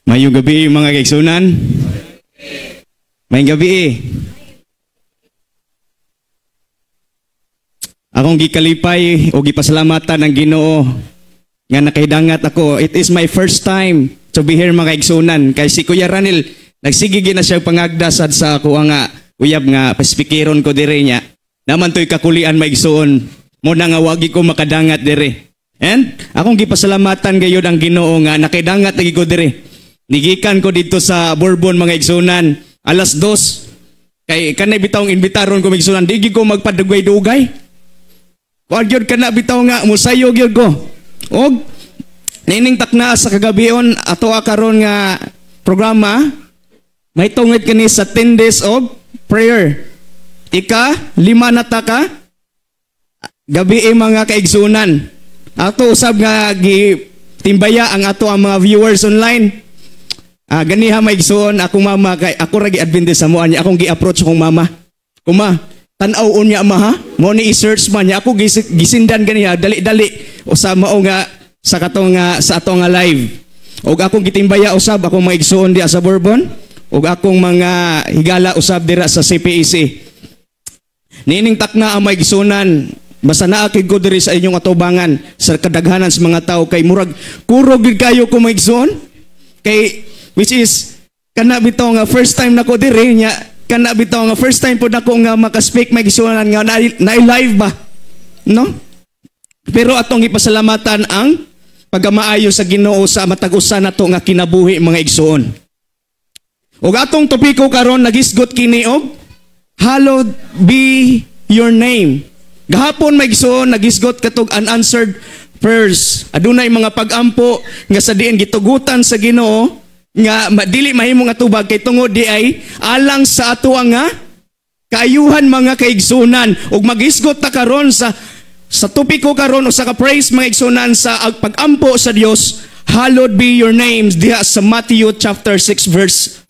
Mayong gabi mga kaigsunan. Mayong gabi. Akong gikalipay o gipasalamatan ang Ginoo nga nakaidangat ako. It is my first time to be here mga kaigsunan. Kay si Kuya Ranil, nagsigigi na siya pangagdasad sa ako nga uyab nga paspikiron ko dire niya. Naman to'y kakulian maigsuon. Muna nga wagi ko makadangat dire. And akong gipasalamatan gayud ang Ginoo nga nakaidangat lagi ko dire. Nigikan ko dito sa Bourbon mga igsunan. Alas 2. Kay kanay bitawng imbitaron ko mga igsunan. Digi ko magpadugay-dugay. Wag yun ka na bitaw nga. Musayog yun ko. Og nining takna sa kagabion ato akaron nga programa. May tungod kani sa 10 days of prayer. Ika, 5 na taka. Gabi mga kaigsunan. Ato usab nga timbaya ang ato ang mga viewers online. Ganiha maigsoon akong mama kay ako ra gi-adventist sa moan niya akong gi-approach akong mama. Kuma, tan-aw unya ma ha. Mo ni i-search man niya ako gisindan ganiha dali-dali usa mao nga sa katong nga sa ato nga live. Og akong gitimbaya usab akong maigsoon diha sa Bourbon og akong mga higala usab dira sa CPEC. Nining takna ang maigsunan. Basta naakig ko diri sa inyong atubangan sa kadaghanan sa mga tao kay murag kurog gid kayo ko maigsoon. Kay which is kana bitaw nga first time nako diri nya kana bitaw nga first time pud nako nga maka-speak maigsunan nga na live ba no, pero atong ipasalamatan ang pagkamaayo sa Ginoo sa matag-usa nato nga kinabuhi mga igsuon. Ug atong topiko karon nagisgot kini og hallowed be your name. Gahapon maigsuon nagisgot katog unanswered prayers. Adunay mga pag-ampo nga sa diin gitugutan sa Ginoo nga dili mahimong atubag kay tungod di ay alang sa ato nga kaayuhan mga kaigsunan. Ug magisgot ta karon sa topiko karon o sa ka-praise mga igsunan sa pag-ampo sa Dios. Hallowed be your names diha sa Matthew chapter 6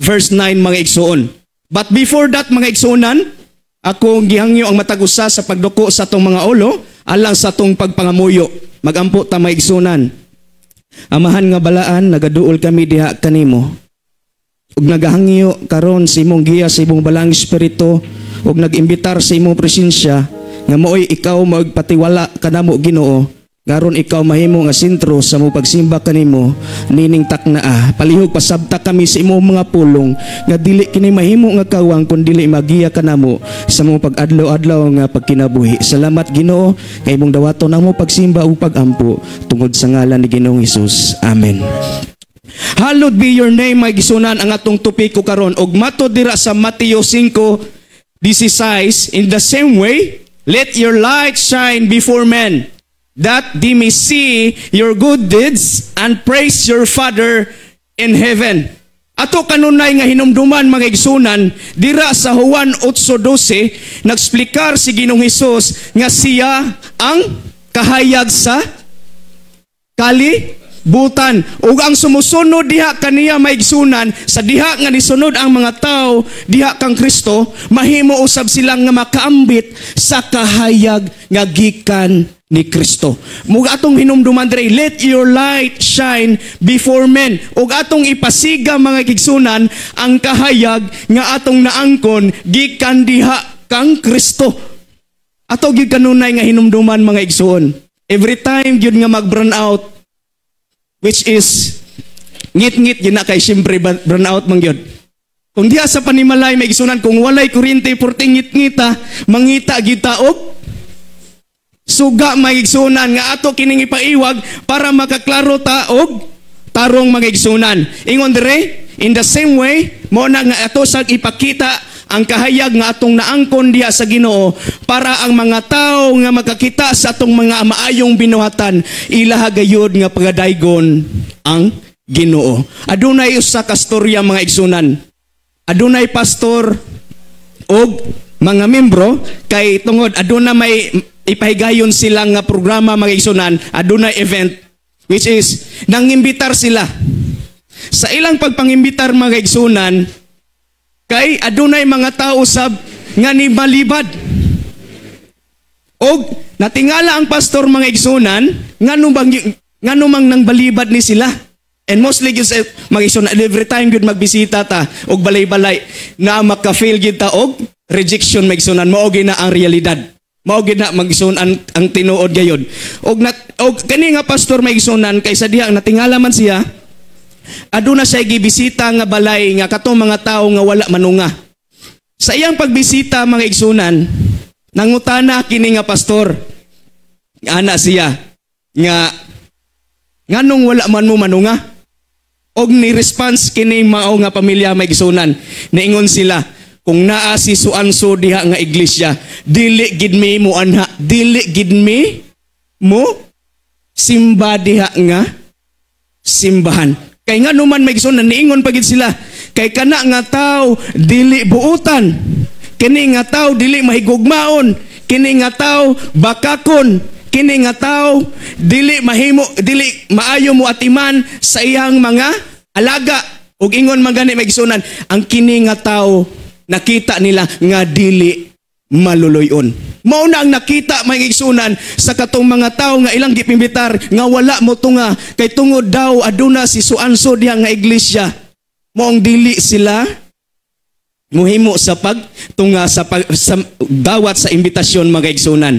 verse 9 mga igsuon. But before that mga igsunan, ako gihangyo ang matag-usa sa pagduko sa atong mga ulo alang sa atong pagpangamuyo. Magampo ta mga igsunan. Amahan nga balaan, nagaduol kami diha kanimo. Ug nagahangyo karon sa imong giya sa imong balang espiritu ug nag-imbitar sa imong presensya nga mo'y ikaw magpatiwala kanamo Ginoo. Garon ikaw mahimo nga sentro sa mo pagsimba kanimo nining takna. Palihog pasabta kami sa imong mga pulong nga dili kini mahimo nga kawang kun dili magiya kanamo sa mo pag-adlaw-adlaw nga pagkinabuhi. Salamat Ginoo kay imong dawaton namo pagsimba ug pagampo tungod sa ngalan ni Ginoong Hesus. Amen. Hallowed be your name mga gisunan ang atong topiko karon og mato dira sa Mateo 5:16. In the same way, let your light shine before men, that they may see your good deeds and praise your Father in heaven. Ato kanunay nga hinumduman mga igsunan, dira sa Juan 8:12, nagsplikar si Ginoong Hesus nga siya ang kahayag sa kalibutan. Ug ang sumusunod diha kaniya maigsunan, sa diha nga nisunod ang mga tao diha kang Kristo, mahimo usab silang nga makaambit sa kahayag nga gikan ni Kristo. Mug atong hinumduman diri, let your light shine before men. Ug atong ipasiga mga igsunan ang kahayag nga atong naangkon gikan diha kang Kristo. Ato gyud kanunay nga hinumduman mga igsuon. Every time gyud nga mag-burn out, which is ngit-ngit yun na kay siyempre burn out man gyud. Kung diha sa panimalay may igsunan, kung walay kuryente porte ngit-ngita, mangita gyud ta og suga magigsunan nga ato kining ipaiwag para makaklaro ta og tarong magigsunan. Ingon dire, in the same way, mo na nga ato sa ipakita ang kahayag nga atong naangkon diha sa Ginoo para ang mga tao nga makakita sa atong mga maayong binuhatan, ilaha gayud nga pagadaygon ang Ginoo. Adunay usa ka storya mga igsunan. Adunay pastor og mga membro kay tungod aduna may ipahigayon silang nga programa mga igsunan, adunay event which is nangimbitar sila. Sa ilang pagpangimbitar mga igsunan kay adunay mga tao sab nga ni malibad. Og natingala ang pastor mga igsunan ngano mang nang balibad ni sila. And mostly gyud sa mag-igsunan, every time gyud magbisita ta og balay-balay na maka-feel gyud ta og rejection mag-igsunan, mao gyud na ang realidad. Mao gyud na mag-igsunan ang tinuod gayud. Og kani nga pastor mag-igsunan kaysa diha natingala man siya, aduna siya gibisita nga balay nga katong mga tawo nga wala manunga. Sa iyang pagbisita mga igsunan, nangutana kini nga pastor. Ana siya nga nganong wala man mo manunga? Og ni response kini mao nga pamilya may igsunan. Niingon sila, kung naa si Suanso diha nga iglesia, dili gid mi mo anha, dili gid mi mo simba diha nga simbahan. Kay nga numan may igsunan, niingon pagid sila, kay kana nga tao dili buutan, kini nga tao dili mahigugmaon, kini nga tao bakakon, kini nga tao dili maayo mo atiman sa iyang mga alaga. Ug ingon man gani magsunan, ang kini nga tao nakita nila nga dili maluluyon. Mao na ang nakita mga igsunan sa katong mga tao nga ilang gipimbitar nga wala mo tunga kay tungod daw aduna si Suanso diha nga iglesia. Moong dili sila muhimo sa pagtunga sa dawat sa imbitasyon mga igsunan.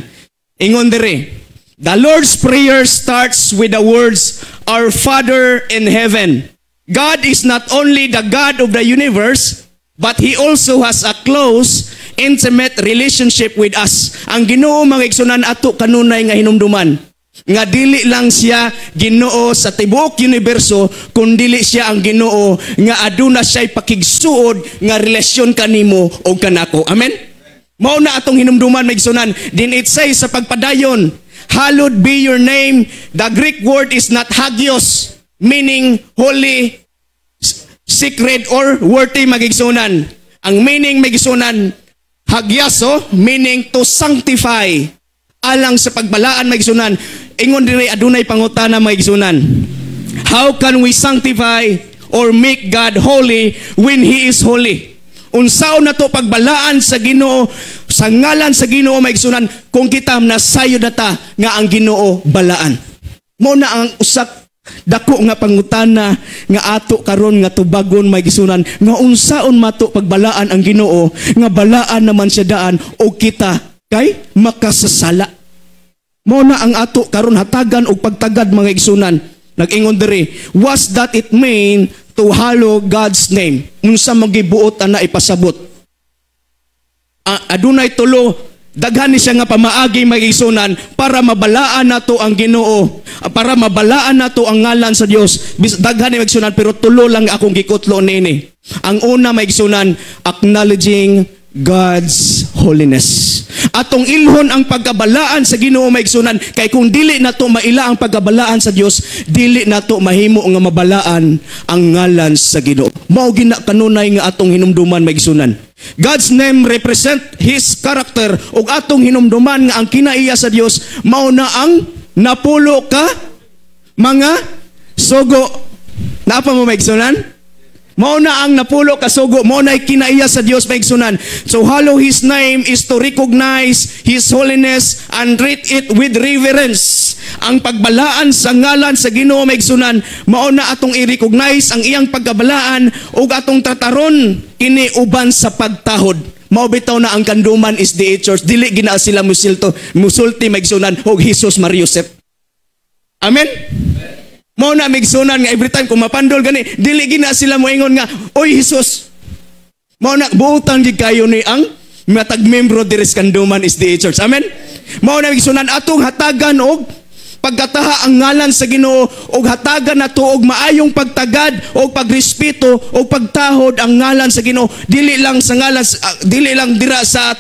Ingon dire, the Lord's Prayer starts with the words, Our Father in Heaven. God is not only the God of the universe, but He also has a close, intimate relationship with us. Ang Ginoo mga igsunan ato kanunay nga hinumduman. Nga dili lang siya Ginoo sa tibuok universo, kundi siya ang Ginoo nga aduna siya'y pakigsuod nga relasyon kanimo o kanako. Amen? Mao na atong hinumduman mga igsunan. Din it says sa pagpadayon, Hallowed be your name. The Greek word is not hagios, meaning holy, sacred, or worthy magigsunan. Ang meaning magigsunan, hagiaso, meaning to sanctify. Alang sa pagbalaan magigsunan. Ingon dire adunay pangutana magigsunan. How can we sanctify or make God holy when He is holy? Unsaon na to pagbalaan sa Ginoo, sa ngalan sa Ginoo maigsunan, kung kita nasayo data nga ang Ginoo balaan. Mo na ang usak dako nga pangutana nga ato karon nga tubagon maigsunan nga unsaon mato pagbalaan ang Ginoo nga balaan naman siya daan o kita kay makasasala. Mo na ang ato karon hatagan og pagtagad mga igsunan. Nag-ingon diri, was that it mean to hallow God's name? Unsa magibuot ana ipasabot? Adunay tulo, daghan ni siya nga pamaagi magigsunan para mabalaan nato ang Ginoo, para mabalaan nato ang ngalan sa Dios. Daghan ni magigsunan pero tulo lang akong gikutlo nini. Ang una magigsunan, acknowledging God's holiness. Atong ilhon ang pagkabalaan sa Ginoo maigsunan, kay kung dili nato maila ang pagkabalaan sa Dios, dili nato mahimo nga mabalaan ang ngalan sa Ginoo. Mao gina kanunay nga atong hinumduman maigsunan. God's name represent His character, ug atong hinumduman nga ang kinaiya sa Dios mao na ang napulo ka mga sugo. Napa mo maigsunan? Mao na ang napulo kasugo, mao na kinaiya sa Dios maigsunan. So hallow His name is to recognize His holiness and treat it with reverence. Ang pagbalaan sa ngalan sa Ginoo maigsunan, mao na atong i-recognize ang iyang pagkabalaan ug atong trataron kini uban sa pagtahod. Mao bitaw na ang kanduman is the church. Dili gina sila musulti maigsunan og Jesus Mariusep. Amen. Mao na migsunan nga every time kung mapandol gani, dili gina sila moingon nga, oy Jesus. Mao na buutan gid kayo ni ang matag membro diri sa kanduman is the church. Amen. Mao na migsunan atong hatagan og pagkataha ang ngalan sa Ginoo og hatagan nato og maayong pagtagad og pagrespeto og pagtahod ang ngalan sa Ginoo. Dili lang sa ngalan, dili lang dira sa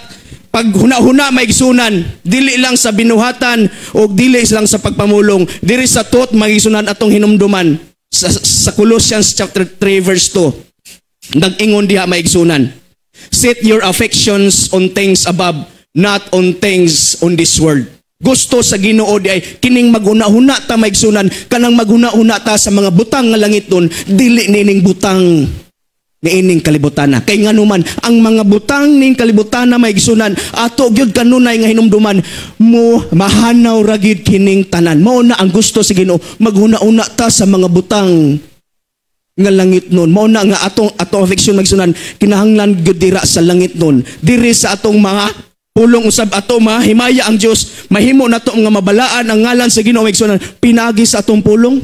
paghuna-huna maigsunan, dili lang sa binuhatan o dili lang sa pagpamulong, diri sa tuot maigsunan atong hinumduman sa Colossians chapter 3 verse 2. Nag-ingon diha maigsunan, set your affections on things above, not on things on this world. Gusto sa Ginoo di ay kining maghuna-huna ta maigsunan, kanang maghuna-huna ta sa mga butang nga langit don, dili nining butang niining kalibutana. Kay nga naman, ang mga butang ning kalibutana maigsunan, ato gyud kanunay nga hinumduman, mo mahanaw ragid kining tanan. Mao na ang gusto sa Ginoo, maghuna-una ta sa mga butang nga langit nun. Mao na nga atong affection magsunan kinahanglan gyud dira sa langit nun. Diri sa atong mga pulong usab ato mahimaya ang Dios, mahimo nato nga mabalaan ang ngalan sa Ginoo magsunan pinagi sa atong pulong.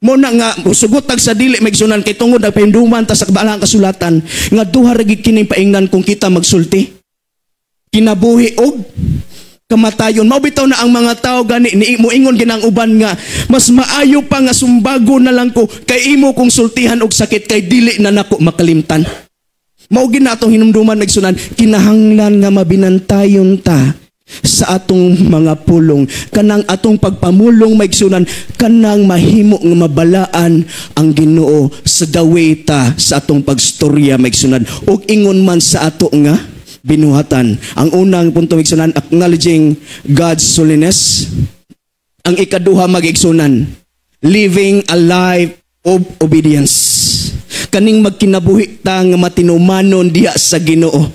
Mo na nga sugotag sa dili magsunan kay tungod nagpahinduman ta sa kabalang kasulatan nga duha ra gid kining paingnan kung kita magsulti. Kinabuhi og kamatayon. Mao bitaw na ang mga tao gani ni moingon ginang uban nga mas maayo pa nga sumbago na lang ko kay imo kong sultihan og sakit kay dili na nako makalimtan. Mao gid natong hinumduman nagsunan kinahanglan nga mabinantayon ta sa atong mga pulong kanang atong pagpamulong maigsunan kanang mahimo nga mabalaan ang Ginoo sa dawita sa atong pagstorya maigsunan ug ingon man sa ato nga binuhatan. Ang unang punto maigsunan acknowledging God's holiness. Ang ikaduha magigsunan living a life of obedience. Kaning magkinabuhi ta nga matinumanon diha sa Ginoo.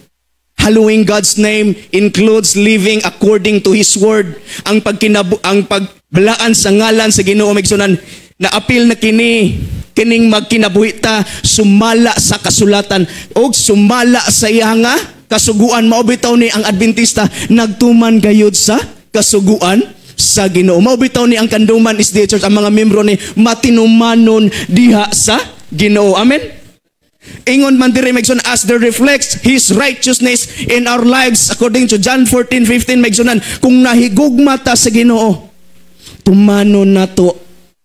Hallowing God's name includes living according to His word. Ang pagbalaan sa ngalan sa Ginoo maigsunan na apil na kining magkinabuhi ta sumala sa kasulatan o sumala sa iya nga kasuguan. Mao bitaw ni ang Adventista nagtuman gayud sa kasuguan sa Ginoo. Mao bitaw ni ang Kanduman SDA Church ang mga membro ni matinumanon diha sa Ginoo. Amen. Ingon man diri magsunan as there reflects His righteousness in our lives according to John 14:15 magsunan kung nahigugma ta sa Ginoo tumanon nato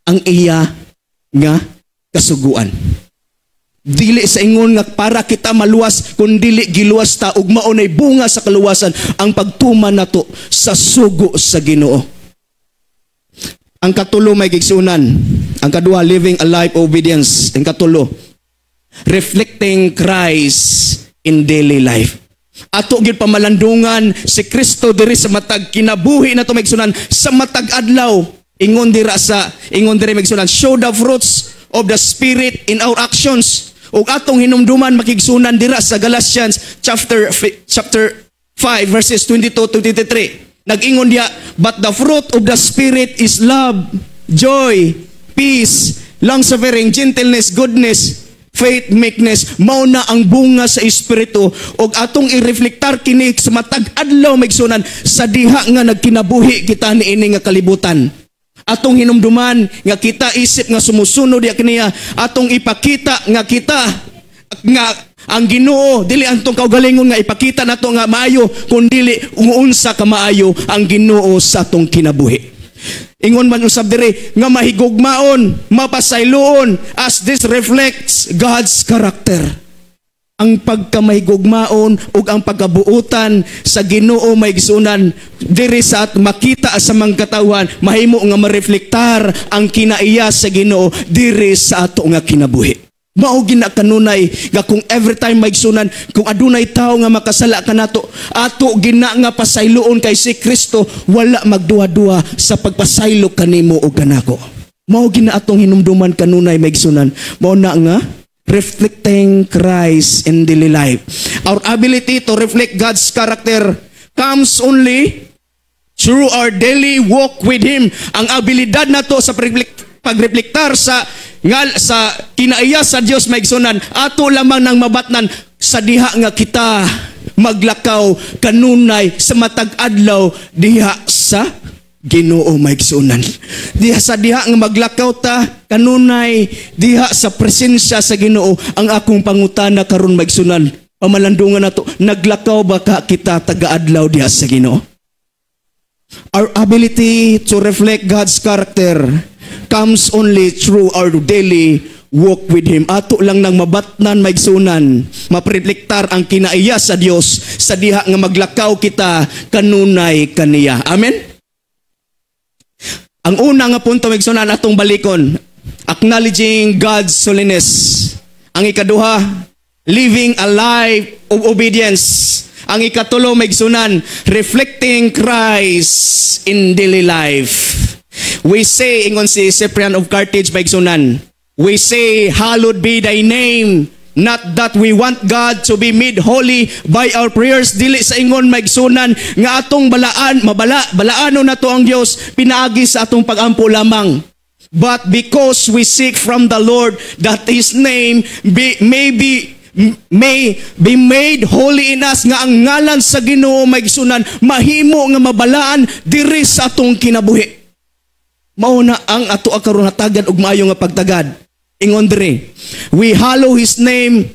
ang iya nga kasuguan. Dili sa ingon nga para kita maluwas kun dili giluwas ta ug mao nay bunga sa kaluwasan ang pagtuman nato sa sugo sa Ginoo. Ang katulo may gigsunan. Ang kaduha living a life of obedience. Ang katulo reflecting Christ in daily life. Ato gyud pamalandungan si Kristo diri sa matag kinabuhi nato maigsunan sa matag adlaw. Ingon diri maigsunan show the fruits of the Spirit in our actions. Ug atong hinumduman makigsunan dira sa Galatians chapter 5 verses 22-23. Nag-ingon diha, but the fruit of the Spirit is love, joy, peace, long-suffering, gentleness, goodness, faith, meekness. Mao na ang bunga sa Espiritu ug atong ireflektar kini sa matag adlaw maigsunan sa diha nga nagkinabuhi kita niini nga kalibutan. Atong hinumduman nga kita isip nga sumusunod diha kaniya, atong ipakita nga kita nga ang Ginoo dili antong kaugalingon nga ipakita nato nga maayo kun dili unsa ka maayo ang Ginoo sa atong kinabuhi. Ingon man usab diri nga mahigugmaon, mapasayloon as this reflects God's character. Ang pagkamahigugmaon ug ang pagkabuutan sa Ginoo maigsunan diri sa makita sa mga katawhan mahimo nga mareflektar ang kinaiya sa Ginoo diri sa ato nga kinabuhi. Mao gina kanunay nga kung every time maigsunan kung adunay tawo nga makasala kanato ato gina nga pasayloon kay si Kristo wala magduwa-duwa sa pagpasaylo kanimo o kanako. Mao gina atong hinumduman kanunay maigsunan mao na nga reflecting Christ in daily life. Our ability to reflect God's character comes only through our daily walk with Him. Ang abilidad nato sa pagreflektar sa kinaiya sa Dios maigsunan ato lamang nang mabatnan sa diha nga kita maglakaw kanunay sa matag adlaw diha sa Ginoo maigsunan. Diha sa diha nga maglakaw ta kanunay diha sa presensya sa Ginoo ang akong pangutana karon maigsunan. Pamalandungan nato naglakaw ba ka kita taga-adlaw diha sa Ginoo? Our ability to reflect God's character comes only through our daily walk with Him. Ato lang nang mabatnan maigsunan, mapreflektar ang kinaiya sa Dios sa diha nga maglakaw kita kanunay kaniya. Amen. Ang una nga punto maigsunan atong balikon, acknowledging God's holiness. Ang ikaduha, living a life of obedience. Ang ikatulo maigsunan, reflecting Christ in daily life. We say, ingon si Cyprian of Carthage maigsunan, we say, hallowed be thy name. Not that we want God to be made holy by our prayers. Dili sa ingon maigsunan nga atong balaanon nato ang Dios pinaagi sa atong pagampo lamang. But because we seek from the Lord that His name may be made holy in us, nga ang ngalan sa Ginoo maigsunan mahimo nga mabalaan diri sa atong kinabuhi. Mao na ang ato karon hatagan og maayo nga pagtagad. Ingon diri, we hallow His name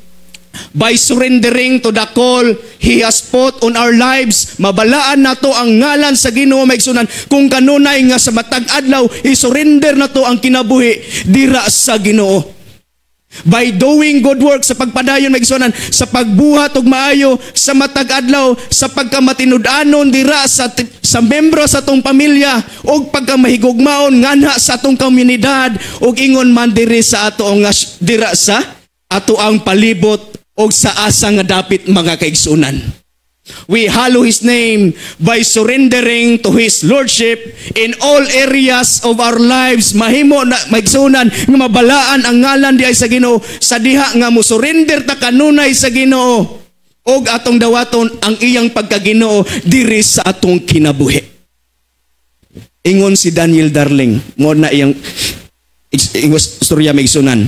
by surrendering to the call He has put on our lives. Mabalaan nato ang ngalan sa Ginoo maigsunan kung kanunay nga sa matag adlaw i-surrender nato ang kinabuhi dira sa Ginoo. By doing good work sa pagpadayon maigsunan, sa pagbuhat og maayo sa matag adlaw, sa pagkamatinud-anon dira sa membro sa atong pamilya og pagkamahigugmaon nganha sa atong komunidad og ingon man diri sa ato nga dira sa ato ang palibot og sa asa nga dapit mga kaigsunan. We hallow His name by surrendering to His Lordship in all areas of our lives. Mahimo na maigsunan nga mabalaan ang ngalan di ay sa Ginoo sa diha nga mo surrender ta kanunay sa Ginoo og atong dawaton ang iyang pagkaginoo diri sa atong kinabuhi. Ingon si Daniel Darling, mo na iyang istorya maigsunan.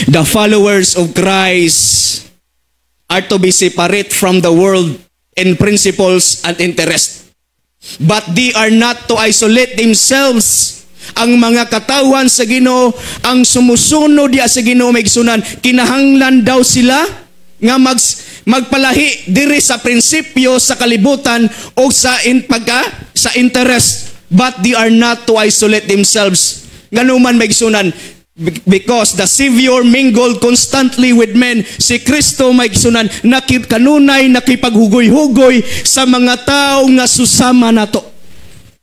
The followers of Christ are to be separate from the world in principles and interest. But they are not to isolate themselves. Ang mga katawan sa Ginoo, ang sumusunod diya sa Ginoo maigsunan, kinahanglan daw sila nga magpalahi diri sa prinsipyo sa kalibutan o sa interest. But they are not to isolate themselves. Nganuman maigsunan, because the Savior mingled constantly with men. Si Kristo maigsunan kanunay nakipaghugoy-hugoy sa mga tao nga susama nato.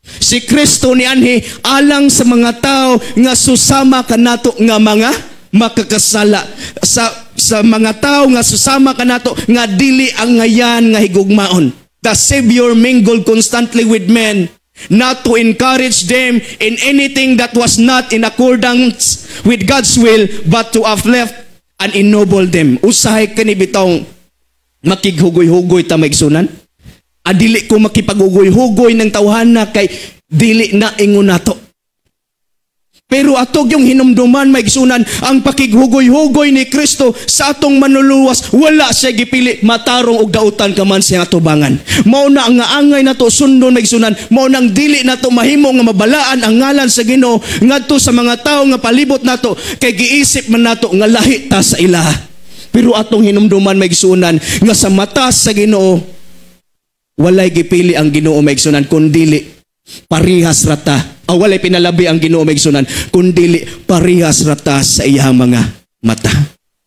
Si Kristo nianhi alang sa mga tao nga susama kanato nga mga makakasala, sa mga tao nga susama kanato nga dili ang ngayan nga higugmaon. The Savior mingled constantly with men, not to encourage them in anything that was not in accordance with God's will, but to uplift and ennoble them. Usahay kani bitong makighugoy-hugoy ta maigsunan. Adili ko makipaghugoy-hugoy ng tawhana kay dili na ingon nato. Pero atog yung hinumduman maigsunan ang pakighugoy-hugoy ni Kristo sa atong manluluwas, wala siya gipili matarong og dautan ka man siya atubangan. Mao na ang angay nato sundon maigsunan, mao nang dili nato mahimo nga mabalaan ang ngalan sa Ginoo ngadto sa mga tawo nga palibot nato kay giisip man nato nga lahi ta sa ilaha. Pero atong hinumduman maigsunan nga sa mata sa Ginoo walay gipili ang Ginoo maigsunan kundi parihas rata. Walay pinalabi ang Ginoo maigsunan kundi parihas rata sa iyang mga mata.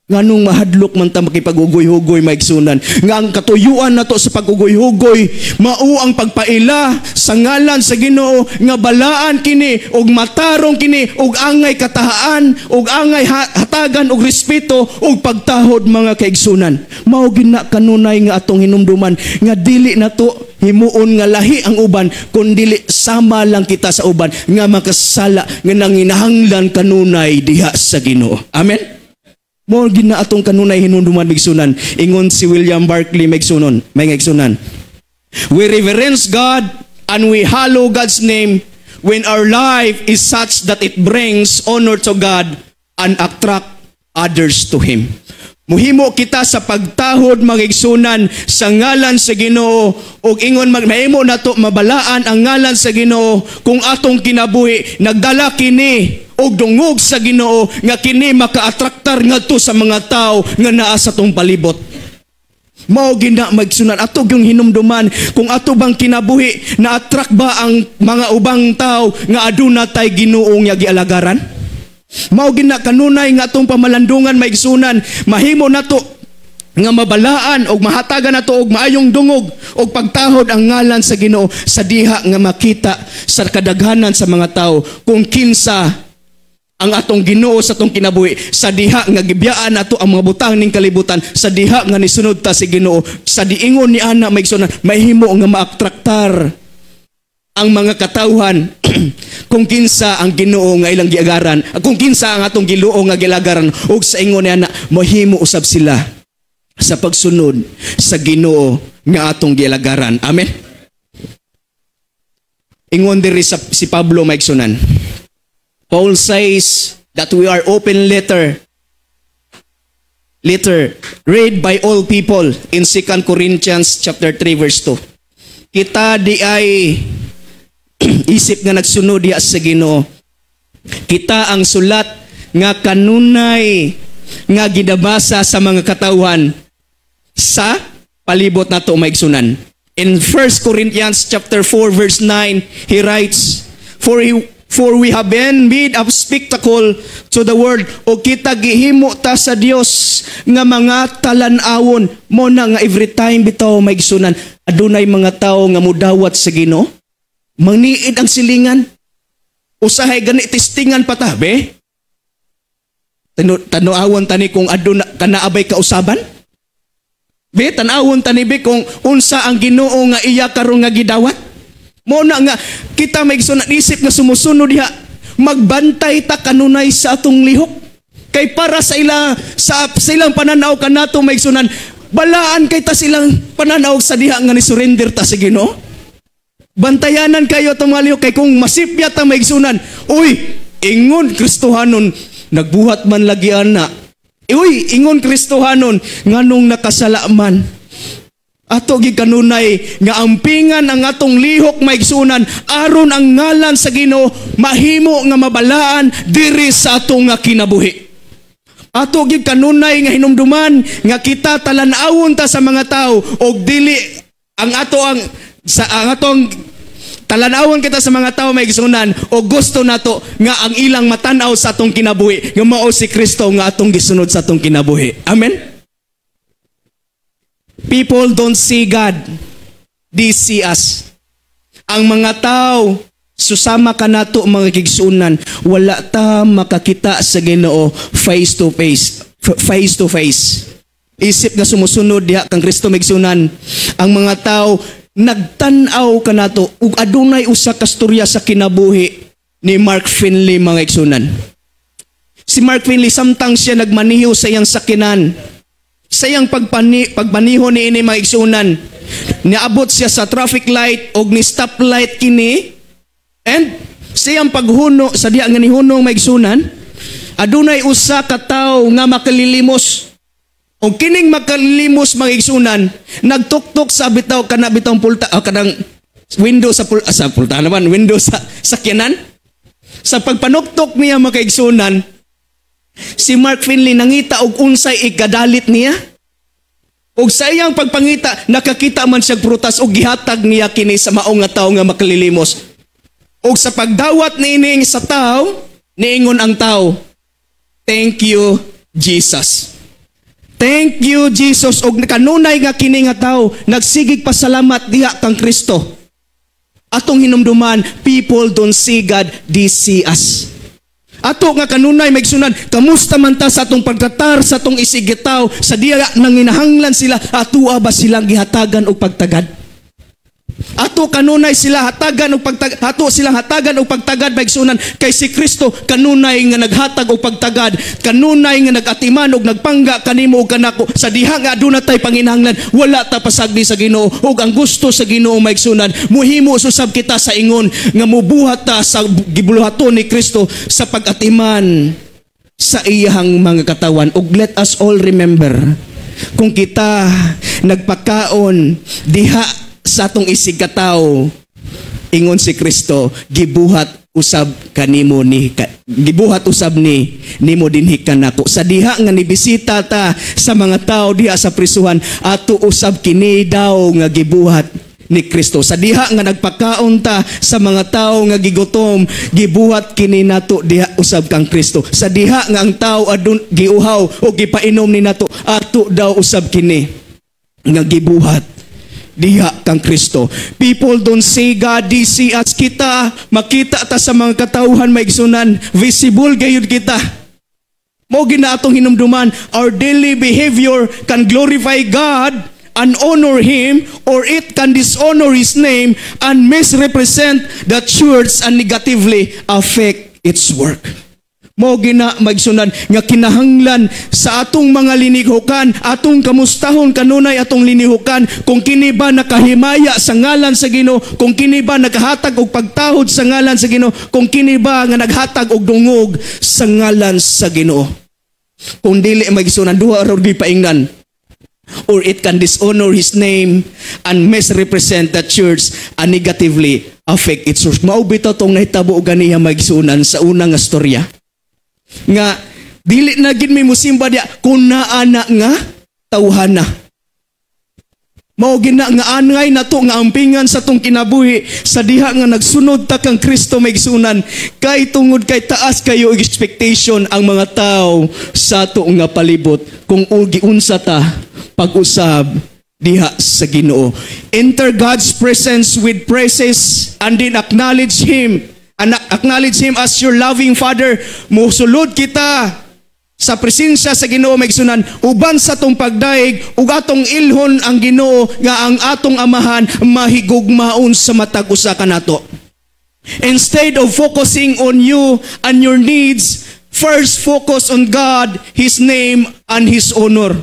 Nganong mahadlok man ta makipag-ugoy-hugoy maigsunan nga ang katuyuan nato sa pag-ugoy-hugoy mao ang pagpaila sa ngalan sa Ginoo nga balaan kini og matarong kini og angay katahaan og angay hatagan og respeto og pagtahod mga kaigsunan. Mao gina kanunay nga atong hinumduman nga dili nato himuon nga lahi ang uban kundi sama lang kita sa uban nga makasala nga nanginahanglan kanunay diha sa Ginoo. Amen. Mo gina atong kanunay hinumduman maigsunan. Ingon si William Barclay maigsunon, may maigsunan. We reverence God and we hallow God's name when our life is such that it brings honor to God and attract others to Him. Muhimo kita sa pagtahod magigsunan sa ngalan sa Ginoo ug ingon mahimo nato mabalaan ang ngalan sa Ginoo kung atong kinabuhi nagdala kini og dungog sa Ginoo nga kini maka-atraktar ngadto sa mga tao nga naa sa tong palibot. Mao gina magsunan ato yung hinumduman kung ato bang kinabuhi na attract ba ang mga ubang tao nga aduna tay Ginoo nga gialagaran. Mao gina kanunay nga atong pamalandungan maigsunan mahimo nato nga mabalaan og mahatagan nato og maayong dungog og pagtahod ang ngalan sa Ginoo sa diha nga makita sa kadaghanan sa mga tao kung kinsa ang atong Ginoo sa atong kinabuhi sa diha nga gibiyaan nato ang mga butang ning kalibutan sa diha nga nisunod ta si Ginoo sa diingon ni ana maigsunan mahimo nga maatraktar ang mga katawhan kung kinsa ang Ginoo nga ilang giagaran, kung kinsa ang atong Ginoo nga gilagaran ug sa ingon niya na mahimo usab sila sa pagsunod sa Ginoo nga atong gilagaran. Amen. Ingon diri si Pablo maigsunan. Paul says that we are open letter read by all people in 2 Corinthians chapter 3 verse 2. Kita di ay isip nga nagsunod diha sa Ginoo. Kita ang sulat nga kanunay nga gidabasa sa mga katawhan sa palibot nato maigsunan. In 1 Corinthians chapter 4 verse 9, he writes, For we have been made a spectacle to the world, o kita gihimo ta sa Dios nga mga talan-awon mo na nga every time bitaw maigsunan adunay mga tao nga mudawat sa Ginoo, mangniid ang silingan, usahay gani testingan pa ta, be? Tanuawon tani kung aduna kanaabay kausaban? Be, tanawon tani be kung unsa ang Ginoo nga iya karon nga gidawat? Mo na nga kita maigsunan isip nga sumusunod diha, magbantay ta kanunay sa atong lihok. Kay para sa ilang pananaw kanato maigsunan, balaan kay ta silang pananaw sa diha nga ni surrender ta sa Ginoo. Bantayanan kayo atong mga lihok kay kung masipya ta maigsunan, uy, ingon Kristohanon nagbuhat man lagi ana. Uy, ingon Kristohanon nganong nakasalaman. Ato gi kanunay nga ampingan ang atong lihok maigsunan aron ang ngalan sa Ginoo mahimo nga mabalaan diri sa atong nga kinabuhi. Ato gi kanunay nga hinumduman nga kita talan-awon ta sa mga tao og dili ang atong talan-awon kita sa mga tao maigsunan o gusto nato nga ang ilang matanaw sa atong kinabuhi nga mao si Kristo nga atong gisunod sa atong kinabuhi. Amen. People don't see God, they see us. Ang mga tao susama ka nato mga kigsunan, wala ta makakita sa Ginoo face to face. Isip nga sumusunod diha kang Kristo maigsunan, ang mga tao nagtan-aw ka nato ug adunay usa ka storya sa kinabuhi ni Mark Finley mga igsunan. Si Mark Finley samtang siya nagmaniho sa iyang sakinan, sa iyang pagpaniho ni ini mga igsunan, niabot siya sa traffic light og ni stoplight kini, and sa iyang paghuno sa diha nga nihunong mga igsunan, adunay usa ka tawo nga makalilimos. O kining makalilimos mga igsunan, nagtuktok sa bitaw kana bitong pulta o kanang window sa pulta naman, window sa sakyanan. Sa pagpanuktok niya mga igsunan, si Mark Finley nangita og unsay ikadalit niya. Og sa iyang pagpangita, nakakita man siya prutas og gihatag niya kini sa maong nga tawo nga makalilimos. Og sa pagdawat niining sa tawo, niingon ang tawo, "Thank you, Jesus." Thank you, Jesus. Og kanunay nga kini nga tawo nagsigig pasalamat diha kang Kristo. Atong hinumduman, people don't see God, they see us. Ato nga kanunay maigsunan, kamusta man ta sa atong pagtatar, sa atong isigitaw, sa diya nang inahanglan sila, ato ba silang gihatagan og pagtagad? Ato kanunay sila hatagan og pagtagad, ato silang hatagan og pagtagad maigsunan kay si Kristo kanunay nga naghatag og pagtagad, kanunay nga nagatiman og nagpangga kanimo og kanako sa diha nga aduna tay panginahanglan, wala ta pasagdi sa Ginoo og ang gusto sa Ginoo maigsunan muhimo susab kita sa ingon nga mubuhat ta sa gibuluhaton ni Kristo sa pagatiman sa iyang mga katawan. Og let us all remember, kung kita nagpakaon diha sa atong isigataw, ingon si Kristo, gibuhat usab nimo dinhi kanako. Sa diha nga nibisita ta sa mga tao diha sa prisuhan, ato usab kini daw nga gibuhat ni Kristo. Sa diha nga nagpakaon ta sa mga tao nga gigutom, gibuhat kini nato diha usab kang Kristo. Sa diha nga ang tao adun giuhaw o gipainom ni nato, ato daw usab kini nga gibuhat diha kang Kristo. People don't see God, they see us. Kita makita ta sa mga katawhan maigsunan, visible gayud kita. Mao gina atong hinumduman, our daily behavior can glorify God and honor Him, or it can dishonor His name and misrepresent the church and negatively affect its work. Mao gina maigsunan nga kinahanglan sa atong mga linihukan, atong kamustahon kanunay atong linihukan kung kini ba nakahimaya sa ngalan sa Ginoo, kung kini ba naghatag og pagtahod sa ngalan sa Ginoo, kung kini ba nga naghatag og dungog sa ngalan sa Ginoo. Kung dili maigsunan duha ra gyud paingnan, or it can dishonor His name and misrepresent the church and negatively affect its source. Mao bitaw tong nahitabo og ganiya maigsunan sa unang nga storya. Nga dili na gid may musimba diya kun naa na nga tawhana. Mao gina nga angay nato nga ampingan sa tong kinabuhi sa diha nga nagsunod ta kang Kristo maigsunan kay tungod kay taas kayo expectation ang mga tao sa ato nga palibot kung ugi unsa ta pag-usab diha sa Ginoo. Enter God's presence with praises and then acknowledge Him as your loving Father. Musulod kita sa presensya sa Ginoo maigsunan uban sa tong pagdaig ug atong ilhon ang Ginoo nga ang atong amahan mahigugmaon sa matag usa kanato. Instead of focusing on you and your needs, first focus on God, His name and His honor.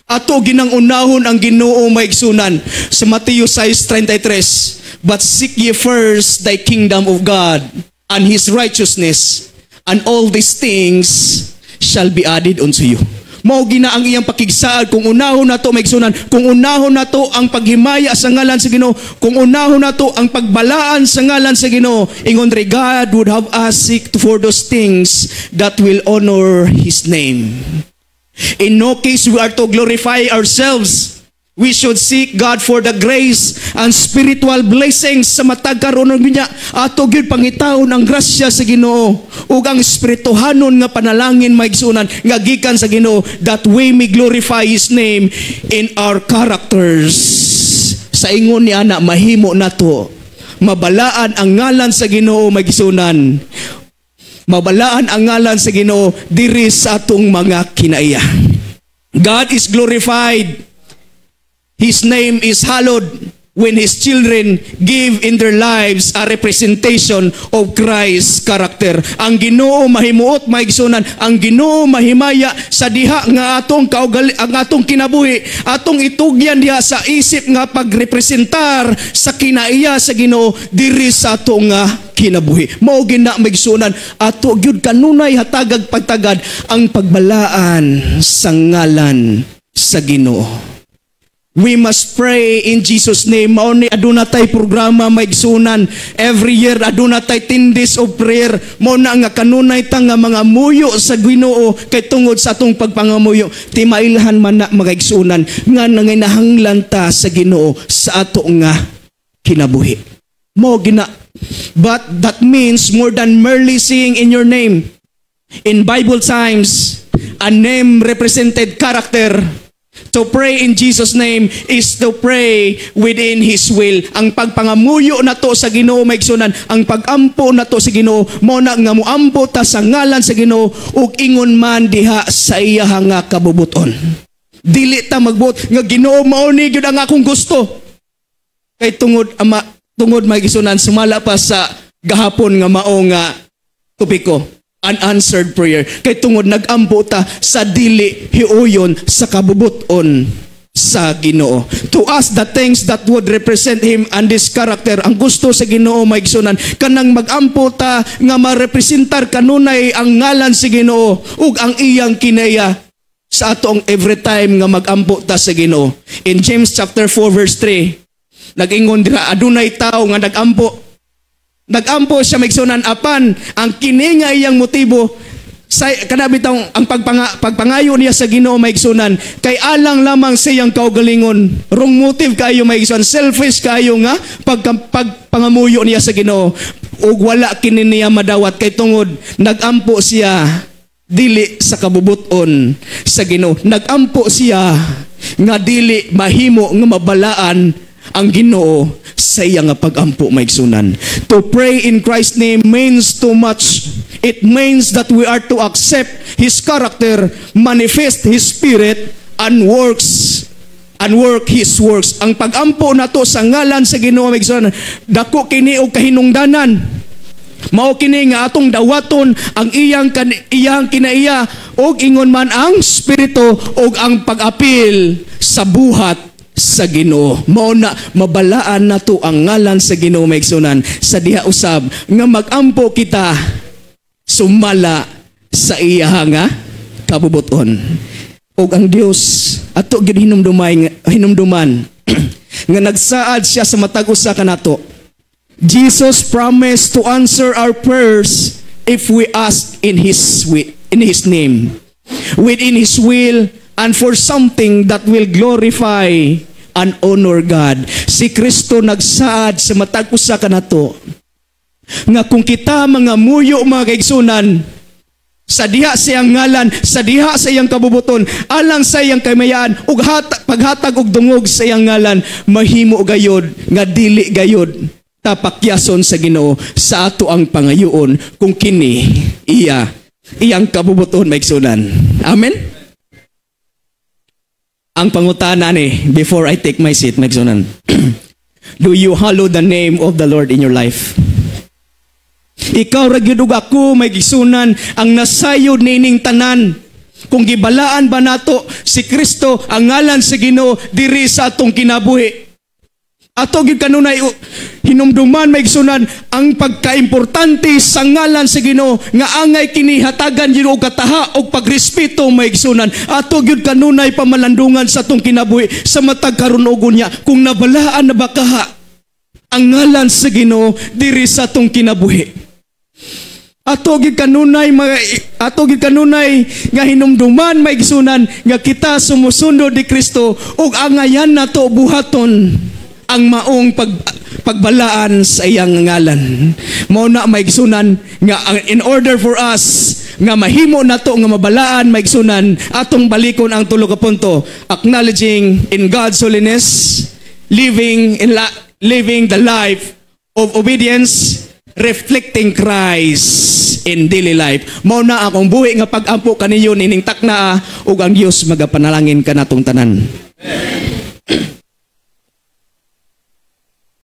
Ato ginangunahon ang Ginoo maigsunan sa Mateo 6:33. But seek ye first thy kingdom of God and His righteousness, and all these things shall be added unto you. Mao gina ang iyang pakigsaad kung unahon nato maigsunan, kung unahon nato ang paghimaya sa ngalan sa Ginoo, kung unahon nato ang pagbalaan sa ngalan sa Ginoo, ingon re God would have us seek for those things that will honor His name. In no case we are to glorify ourselves. We should seek God for the grace and spiritual blessings sa matag karon niya. Ato gyud pangitaon ang grasya sa Ginoo ug ang espirituhanon nga panalangin maigsunan nga gikan sa Ginoo that we may glorify His name in our characters. Sa ingon ni ana mahimo nato mabalaan ang ngalan sa Ginoo maigsunan. Mabalaan ang ngalan sa Ginoo diri sa atong mga kinaiya. God is glorified. His name is hallowed when His children give in their lives a representation of Christ's character. Ang Ginoo mahimuot maigsunan, ang Ginoo mahimaya sa diha nga atong kaugali, ang atong kinabuhi, atong itugyan diha sa isip nga pagrepresentar sa kinaiya sa Ginoo diri sa atong nga kinabuhi. Mao gina maigsunan ato gyud kanunay hatagag pagtagad ang pagbalaan sa ngalan sa Ginoo. We must pray in Jesus' name. Mao ni aduna tay programa maigsunan. Every year aduna tay 10 days of prayer. Mao na nga kanunay ta nga mga muyo sa Ginoo kay tungod sa atong pagpangamuyo. Timailhan man na magaigsunan nga nanginahanglan ta sa Ginoo sa ato nga kinabuhi. Mao gina. But that means more than merely saying in your name. In Bible times, a name represented character. To pray in Jesus' name is to pray within His will. Ang pagpangamuyo nato sa Ginoo maigsunan, ang pagampo nato sa Ginoo, mao na nga moampo ta sa ngalan sa Ginoo ug ingon man diha sa iya nga kabubuton. Dili ta magbuot nga Ginoo mao ni gyud ang akong gusto. Kay tungod maigsunan sumala pa sa gahapon nga mao nga topiko. Unanswered prayer. Kay tungod nag-ampo ta sa dili hiuyon sa kabubuton sa Ginoo. To us the things that would represent Him and His character. Ang gusto sa Ginoo maigsunan kanang mag-ampo ta nga marepresentar kanunay ang ngalan sa Ginoo ug ang iyang kinaya sa atong every time nga mag-ampo ta sa Ginoo. In James chapter 4 verse 3, nag-ingon dira adunay tao nga nag-ampo. Nag-ampo siya maigsunan apan ang kini nga iyang motibo sa kanabitaw ang pagpangayo niya sa Ginoo maigsunan kay alang lamang siyang kaugalingon. Wrong motive kayo maigsunan, selfish kayo nga pagpangamuyo niya sa Ginoo ug wala kini niya madawat kay tungod nag-ampo siya dili sa kabubuton sa Ginoo. Nag-ampo siya nga dili mahimo nga mabalaan ang Ginoo sa iya nga pag-ampo maigsunan. To pray in Christ's name means too much. It means that we are to accept His character, manifest His Spirit, and work His works. Ang pag-ampo nato sa ngalan sa Ginoo maigsunan, dako kini og kahinungdanan. Mao kini nga atong dawaton ang iyang kinaiya og ingon man ang Espiritu og ang pag-apil sa buhat sa Ginoo. Mao na mabalaan nato ang ngalan sa Ginoo maigsunan sa diha usab nga magampo kita sumala sa iya nga kabubuton. Og ang Dios ato gid hinumduman nga nagsaad siya sa matag usa kanato. Jesus promised to answer our prayers if we ask in His name, within His will, and for something that will glorify and honor God. Si Kristo nagsaad sa matag usa kanato nga kung kita mga muyo mga kaigsunan sa diha sa iyang ngalan, sa diha sa iyang kabubuton, alang sa iyang kamayaan, ug paghatag og dungog sa iyang ngalan, mahimo gayod nga dili gayod tapakyason sa Ginoo sa ato ang pangayoon kung kini iyang kabubuton maigsunan. Amen. Ang pangutana ni before I take my seat maigsunan. Do you hallow the name of the Lord in your life? Ikaw ra gyud ug ako may gisunan ang nasayod nining tanan. Kung gibalaan ba nato si Kristo ang ngalan sa Ginoo diri sa atong kinabuhi. Ato gyud kanunay hinumduman may gisunan ang pagkaimportante sa ngalan sa Ginoo nga angay kinihatagan gyud og kataha og pagrespeto may gisunan. Ato gyud kanunay pamalandungan sa atong kinabuhi sa matag karon ug unya kung nabalaan na bakaha ang ngalan sa Ginoo diri sa atong kinabuhi. Ato gid kanunay nga hinumduman may gisunan nga kita sumusunod ni Kristo ug angayan nato buhaton ang maong pagbalaan sa iyang ngalan. Mao na may gisunan nga in order for us nga mahimo nato nga mabalaan may gisunan atong balikon ang tulo ka punto, acknowledging in God's holiness, living the life of obedience, reflecting Christ in daily life. Mao na akong buhi nga pag-ampo kaniyo nining takna ug ang Dios magapanalangin kanatong tanan.